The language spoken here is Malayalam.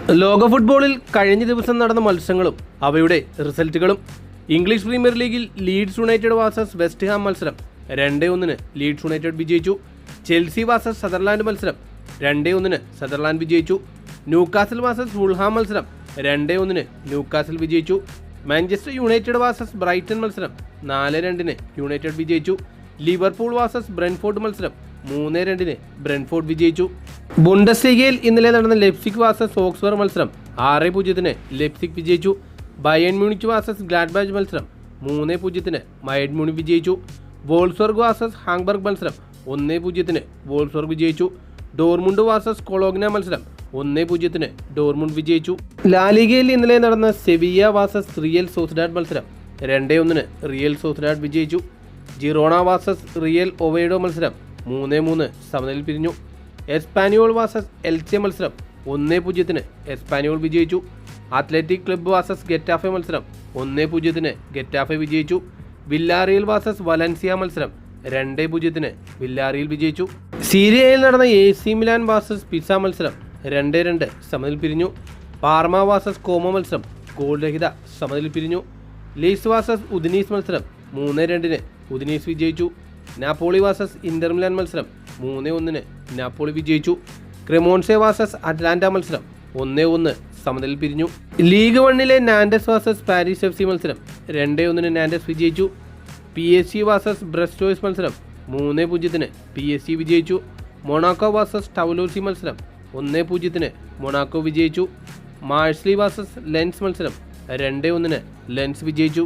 ലോക ഫുട്ബോളിൽ കഴിഞ്ഞ ദിവസം നടന്ന മത്സരങ്ങളും അവയുടെ റിസൾട്ടുകളും. ഇംഗ്ലീഷ് പ്രീമിയർ ലീഗിൽ Leeds United versus West Ham മത്സരം 2-1 ലീഡ്സ് യുണൈറ്റഡ് വിജയിച്ചു. ചെൽസി വാസസ് സദർലാൻഡ് മത്സരം 2-1 സദർലാൻഡ് വിജയിച്ചു. ന്യൂകാസിൽ വാസസ് ഫുൾഹാം മത്സരം 2-1 ന്യൂകാസിൽ വിജയിച്ചു. മാഞ്ചസ്റ്റർ യുണൈറ്റഡ് വാസസ് ബ്രൈറ്റൺ മത്സരം 4-2 യുണൈറ്റഡ് വിജയിച്ചു. ലിവർപൂൾ വാസസ് ബ്രെൻഫോർഡ് മത്സരം 3-2 ബ്രെൻഫോർഡ് വിജയിച്ചു. ബുണ്ടസ്ലീഗയിൽ ഇന്നലെ നടന്ന ലെപ്സിക് വാസസ് ഓക്സ്ബർഗ് മത്സരം 6-0 ലെപ്സിക് വിജയിച്ചു. ബയേൺ മ്യൂണിച്ച് വാസസ് ഗ്ലാഡ്ബാച്ച് മത്സരം 3-0 ബയേൺ മ്യൂണിച്ച് വിജയിച്ചു. വോൾസ്ബർഗ് വാസസ് ഹാംബർഗ് മത്സരം 1-0 വോൾസ്ബർഗ് വിജയിച്ചു. ഡോർമുണ്ട് വാസസ് കൊളോഗ്ന മത്സരം 1-0 ഡോർമുണ്ട് വിജയിച്ചു. ലാലിഗയിൽ ഇന്നലെ നടന്ന സെവിയ വാസസ് റിയൽ സോസിഡാഡ് മത്സരം 2-1 റിയൽ സോസിഡാഡ് വിജയിച്ചു. ജിറോണ വാസസ് റിയൽ ഒവേഡോ മത്സരം 3-3 സമനിലയിൽ പിരിഞ്ഞു. എസ്പാനിയോൾ വാസസ് എൽചെ മത്സരം 1-0 എസ്പാനിയോൾ വിജയിച്ചു. അത്ലറ്റിക് ക്ലബ്ബ് വാസസ് ഗെറ്റാഫെ മത്സരം 1-0 ഗെറ്റാഫെ വിജയിച്ചു. വില്ലാറിയൽ വാസസ് വലൻസിയ മത്സരം 2-0 വില്ലാറിയൽ വിജയിച്ചു. സീരിയയിൽ നടന്ന AC മിലാൻ വാസസ് പിസ മത്സരം 2-2 സമനിലയിൽ പിരിഞ്ഞു. പാർമ വാസസ് കോമോ മത്സരം ഗോൾ രഹിത സമനിലയിൽ പിരിഞ്ഞു. ലീസ് വാസസ് ഉദിനീസ് മത്സരം 3-2 ഉദിനീസ് വിജയിച്ചു. നാപ്പോളി വാസസ് ഇന്റർ മിലാൻ മത്സരം 3-1 നാപ്പോളി വിജയിച്ചു. ക്രെമോൺസെ വാസസ് അറ്റ്ലാന്റ മത്സരം 1-1 സമനിലയിൽ പിരിഞ്ഞു. League 1 Nantes versus Paris FC മത്സരം 2-1 നാൻഡസ് വിജയിച്ചു. PSG വാസസ് ബ്രസ്റ്റോയ്സ് മത്സരം 3-0 PSG വിജയിച്ചു. മൊണാക്കോ വാസസ് ടൗലോസി മത്സരം 1-0 മൊണാക്കോ വിജയിച്ചു. മാഴ്സ്ലി വാസസ് ലെൻസ് മത്സരം 2-1 ലെൻസ് വിജയിച്ചു.